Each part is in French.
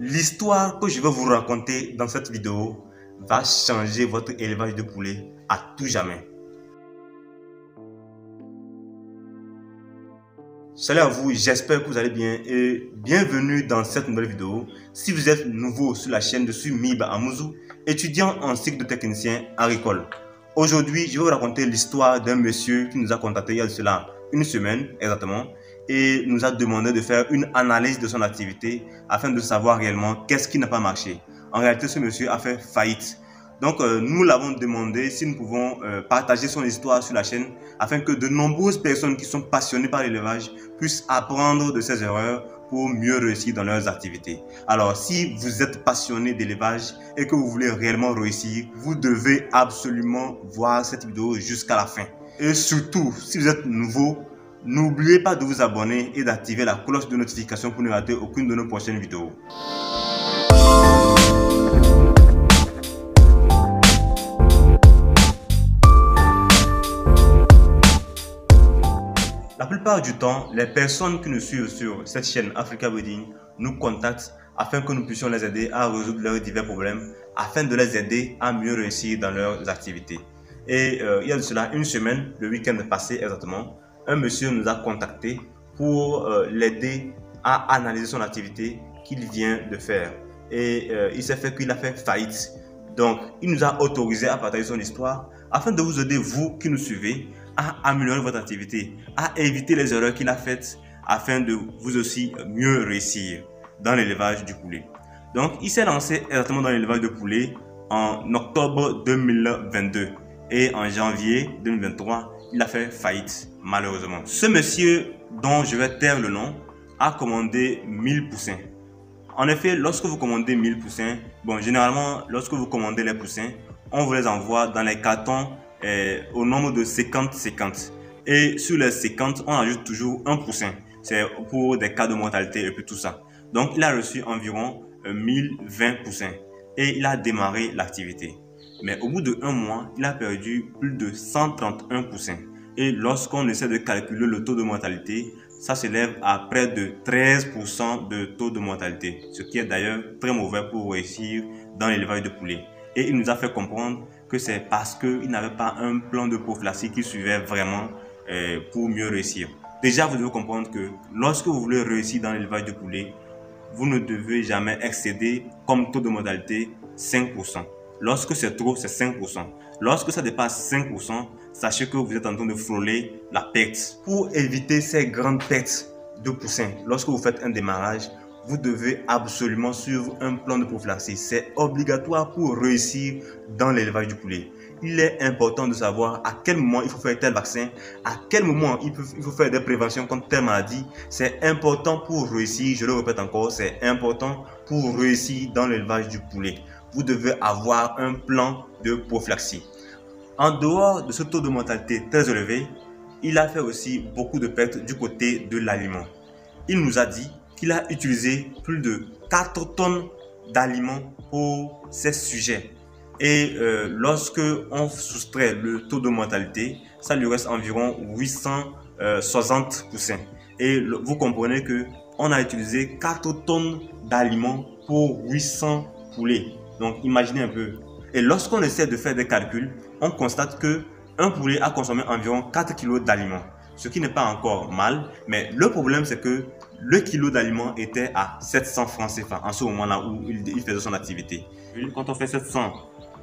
L'histoire que je vais vous raconter dans cette vidéo va changer votre élevage de poulet à tout jamais. Salut à vous, j'espère que vous allez bien et bienvenue dans cette nouvelle vidéo. Si vous êtes nouveau sur la chaîne, je suis Miba Amouzou, étudiant en cycle de technicien agricole. Aujourd'hui, je vais vous raconter l'histoire d'un monsieur qui nous a contacté il y a de cela une semaine exactement et nous a demandé de faire une analyse de son activité afin de savoir réellement qu'est-ce qui n'a pas marché. En réalité, ce monsieur a fait faillite. Donc, nous l'avons demandé si nous pouvons partager son histoire sur la chaîne afin que de nombreuses personnes qui sont passionnées par l'élevage puissent apprendre de ses erreurs pour mieux réussir dans leurs activités. Alors, si vous êtes passionné d'élevage et que vous voulez réellement réussir, vous devez absolument voir cette vidéo jusqu'à la fin. Et surtout, si vous êtes nouveau, n'oubliez pas de vous abonner et d'activer la cloche de notification pour ne rater aucune de nos prochaines vidéos. La plupart du temps, les personnes qui nous suivent sur cette chaîne Africa Breeding nous contactent afin que nous puissions les aider à résoudre leurs divers problèmes, afin de les aider à mieux réussir dans leurs activités. Et il y a de cela une semaine, le week-end passé exactement, un monsieur nous a contacté pour l'aider à analyser son activité qu'il vient de faire. Et il s'est fait qu'il a fait faillite. Donc, il nous a autorisé à partager son histoire afin de vous aider, vous qui nous suivez, à améliorer votre activité, à éviter les erreurs qu'il a faites afin de vous aussi mieux réussir dans l'élevage du poulet. Donc, il s'est lancé exactement dans l'élevage de poulet en octobre 2022 et en janvier 2023, il a fait faillite malheureusement. Ce monsieur, dont je vais taire le nom, a commandé 1000 poussins. En effet, lorsque vous commandez 1000 poussins, bon, généralement, lorsque vous commandez les poussins, on vous les envoie dans les cartons au nombre de 50-50. Et sur les 50, on ajoute toujours un poussin. C'est pour des cas de mortalité et puis tout ça. Donc, il a reçu environ 1020 poussins et il a démarré l'activité. Mais au bout de 1 mois, il a perdu plus de 131 poussins. Et lorsqu'on essaie de calculer le taux de mortalité, ça s'élève à près de 13% de taux de mortalité, ce qui est d'ailleurs très mauvais pour réussir dans l'élevage de poulets. Et il nous a fait comprendre que c'est parce qu'il n'avait pas un plan de prophylaxie qu'il suivait vraiment pour mieux réussir. Déjà, vous devez comprendre que lorsque vous voulez réussir dans l'élevage de poulets, vous ne devez jamais excéder comme taux de mortalité 5%. Lorsque c'est trop, c'est 5%. Lorsque ça dépasse 5%, sachez que vous êtes en train de frôler la perte. Pour éviter ces grandes pertes de poussins, lorsque vous faites un démarrage, vous devez absolument suivre un plan de prophylaxie. C'est obligatoire pour réussir dans l'élevage du poulet. Il est important de savoir à quel moment il faut faire tel vaccin, à quel moment il faut faire des préventions contre telle maladie. C'est important pour réussir, je le répète encore, c'est important pour réussir dans l'élevage du poulet. Vous devez avoir un plan de prophylaxie. En dehors de ce taux de mortalité très élevé, il a fait aussi beaucoup de pertes du côté de l'aliment. Il nous a dit qu'il a utilisé plus de 4 tonnes d'aliments pour ces sujets. Et lorsque on soustrait le taux de mortalité, ça lui reste environ 860 poussins. Et vous comprenez que on a utilisé 4 tonnes d'aliments pour 800 poulets. Donc imaginez un peu. Et lorsqu'on essaie de faire des calculs, on constate que un poulet a consommé environ 4 kg d'aliments. Ce qui n'est pas encore mal, mais le problème c'est que le kilo d'aliments était à 700 francs CFA en ce moment-là où il faisait son activité. Quand on fait 700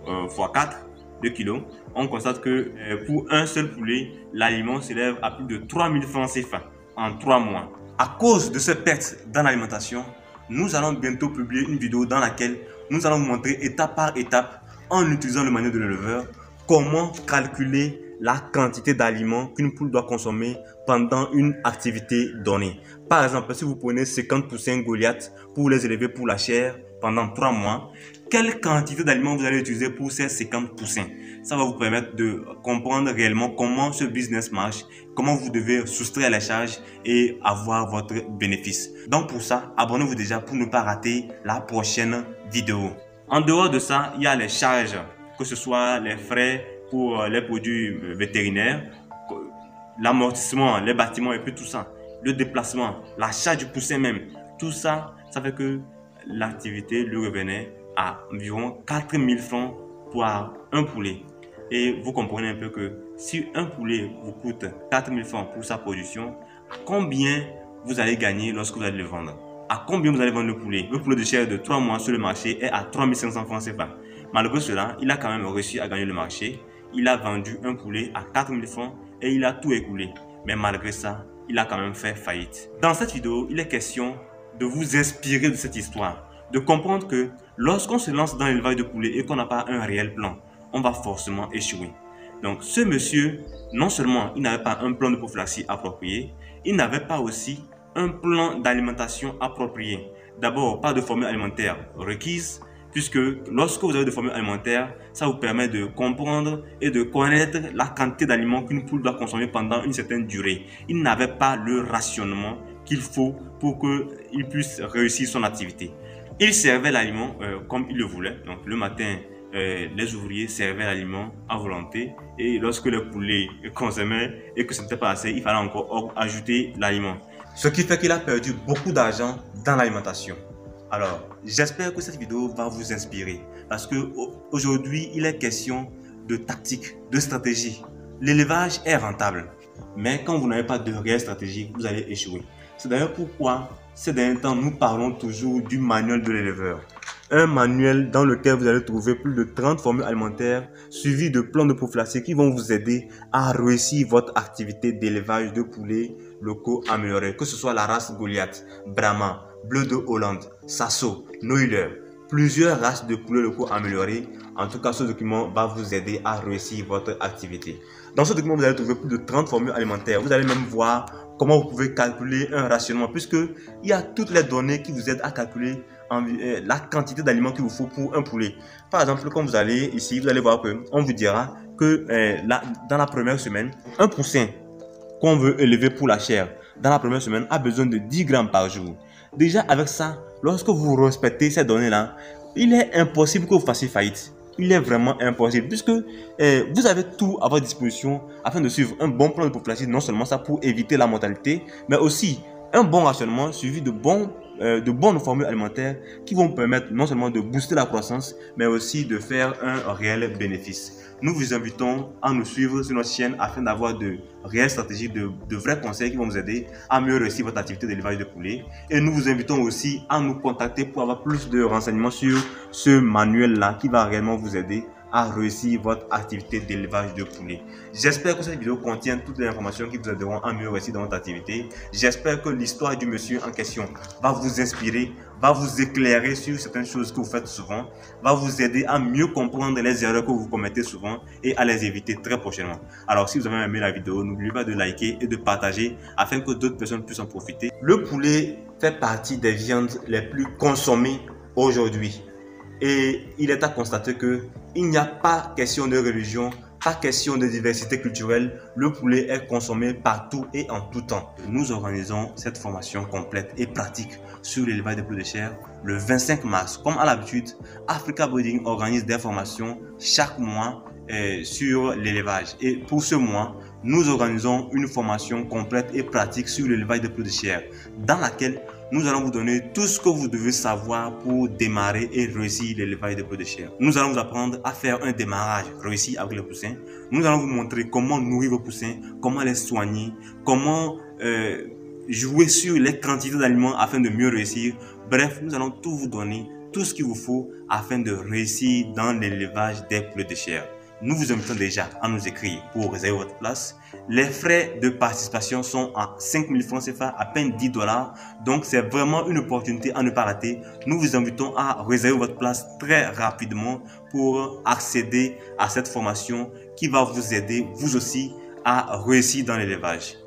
x 4, 2 kilos, on constate que pour un seul poulet, l'aliment s'élève à plus de 3000 francs CFA en 3 mois. À cause de ces pertes dans l'alimentation, nous allons bientôt publier une vidéo dans laquelle nous allons vous montrer étape par étape, en utilisant le manuel de l'éleveur, comment calculer la quantité d'aliments qu'une poule doit consommer pendant une activité donnée. Par exemple, si vous prenez 50 poussins Goliath pour les élever pour la chair pendant 3 mois, quelle quantité d'aliments vous allez utiliser pour ces 50 poussins? Ça va vous permettre de comprendre réellement comment ce business marche, comment vous devez soustraire les charges et avoir votre bénéfice. Donc pour ça, abonnez-vous déjà pour ne pas rater la prochaine vidéo. En dehors de ça, il y a les charges, que ce soit les frais pour les produits vétérinaires, l'amortissement, les bâtiments et puis tout ça, le déplacement, l'achat du poussin même, tout ça, ça fait que l'activité lui revenait à environ 4 000 francs pour un poulet. Et vous comprenez un peu que si un poulet vous coûte 4 000 francs pour sa production, combien vous allez gagner lorsque vous allez le vendre? À combien vous allez vendre le poulet? Le poulet de chair de 3 mois sur le marché est à 3 500 francs CFA. Malgré cela, il a quand même réussi à gagner le marché. Il a vendu un poulet à 4 000 francs et il a tout écoulé. Mais malgré ça, il a quand même fait faillite. Dans cette vidéo, il est question de vous inspirer de cette histoire, de comprendre que lorsqu'on se lance dans l'élevage de poulets et qu'on n'a pas un réel plan, on va forcément échouer. Donc ce monsieur, non seulement il n'avait pas un plan de prophylaxie approprié, il n'avait pas aussi un plan d'alimentation approprié. D'abord, pas de formule alimentaire requise, puisque lorsque vous avez de formule alimentaire, ça vous permet de comprendre et de connaître la quantité d'aliments qu'une poule doit consommer pendant une certaine durée. Il n'avait pas le rationnement qu'il faut pour qu'il puisse réussir son activité. Il servait l'aliment comme il le voulait. Donc le matin, les ouvriers servaient l'aliment à volonté et lorsque les poulets consommaient et que ce n'était pas assez, il fallait encore ajouter l'aliment. Ce qui fait qu'il a perdu beaucoup d'argent dans l'alimentation. Alors, j'espère que cette vidéo va vous inspirer parce qu'aujourd'hui, il est question de tactique, de stratégie. L'élevage est rentable, mais quand vous n'avez pas de réelle stratégie, vous allez échouer. C'est d'ailleurs pourquoi, ces derniers temps, nous parlons toujours du manuel de l'éleveur. Un manuel dans lequel vous allez trouver plus de 30 formules alimentaires suivies de plans de prophylaxie qui vont vous aider à réussir votre activité d'élevage de poulets locaux améliorés, que ce soit la race Goliath, Brahma, Bleu de Hollande, Sasso, Noiller, plusieurs races de poulets locaux améliorés. En tout cas, ce document va vous aider à réussir votre activité. Dans ce document, vous allez trouver plus de 30 formules alimentaires. Vous allez même voir comment vous pouvez calculer un rationnement, puisqu'il y a toutes les données qui vous aident à calculer la quantité d'aliments qu'il vous faut pour un poulet. Par exemple, quand vous allez ici, vous allez voir qu'on vous dira que dans la première semaine, un poussin qu'on veut élever pour la chair, dans la première semaine, a besoin de 10 grammes par jour. Déjà avec ça, lorsque vous respectez ces données-là, il est impossible que vous fassiez faillite. Il est vraiment impossible puisque vous avez tout à votre disposition afin de suivre un bon plan de prophylaxie, non seulement ça pour éviter la mortalité, mais aussi un bon rationnement suivi de bonnes formules alimentaires qui vont permettre non seulement de booster la croissance, mais aussi de faire un réel bénéfice. Nous vous invitons à nous suivre sur notre chaîne afin d'avoir de réelles stratégies, de vrais conseils qui vont vous aider à mieux réussir votre activité d'élevage de poulets. Et nous vous invitons aussi à nous contacter pour avoir plus de renseignements sur ce manuel-là qui va réellement vous aider à réussir votre activité d'élevage de poulets. J'espère que cette vidéo contient toutes les informations qui vous aideront à mieux réussir dans votre activité. J'espère que l'histoire du monsieur en question va vous inspirer, va vous éclairer sur certaines choses que vous faites souvent, va vous aider à mieux comprendre les erreurs que vous commettez souvent et à les éviter très prochainement. Alors si vous avez aimé la vidéo, n'oubliez pas de liker et de partager afin que d'autres personnes puissent en profiter. Le poulet fait partie des viandes les plus consommées aujourd'hui. Et il est à constater qu'il n'y a pas question de religion, pas question de diversité culturelle. Le poulet est consommé partout et en tout temps. Nous organisons cette formation complète et pratique sur l'élevage des poulets de chair le 25 mars. Comme à l'habitude, Africa Breeding organise des formations chaque mois sur l'élevage. Et pour ce mois, nous organisons une formation complète et pratique sur l'élevage des poulets de chair dans laquelle nous allons vous donner tout ce que vous devez savoir pour démarrer et réussir l'élevage des poulets de chair. Nous allons vous apprendre à faire un démarrage réussi avec les poussins. Nous allons vous montrer comment nourrir vos poussins, comment les soigner, comment jouer sur les quantités d'aliments afin de mieux réussir. Bref, nous allons tout vous donner, tout ce qu'il vous faut afin de réussir dans l'élevage des poulets de chair. Nous vous invitons déjà à nous écrire pour réserver votre place. Les frais de participation sont à 5 000 francs CFA, à peine 10 $. Donc, c'est vraiment une opportunité à ne pas rater. Nous vous invitons à réserver votre place très rapidement pour accéder à cette formation qui va vous aider, vous aussi, à réussir dans l'élevage.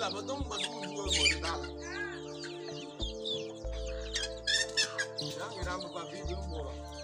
là, mà tốn mình mua một người ta. Đó, người ta mà qua phía dưới mua.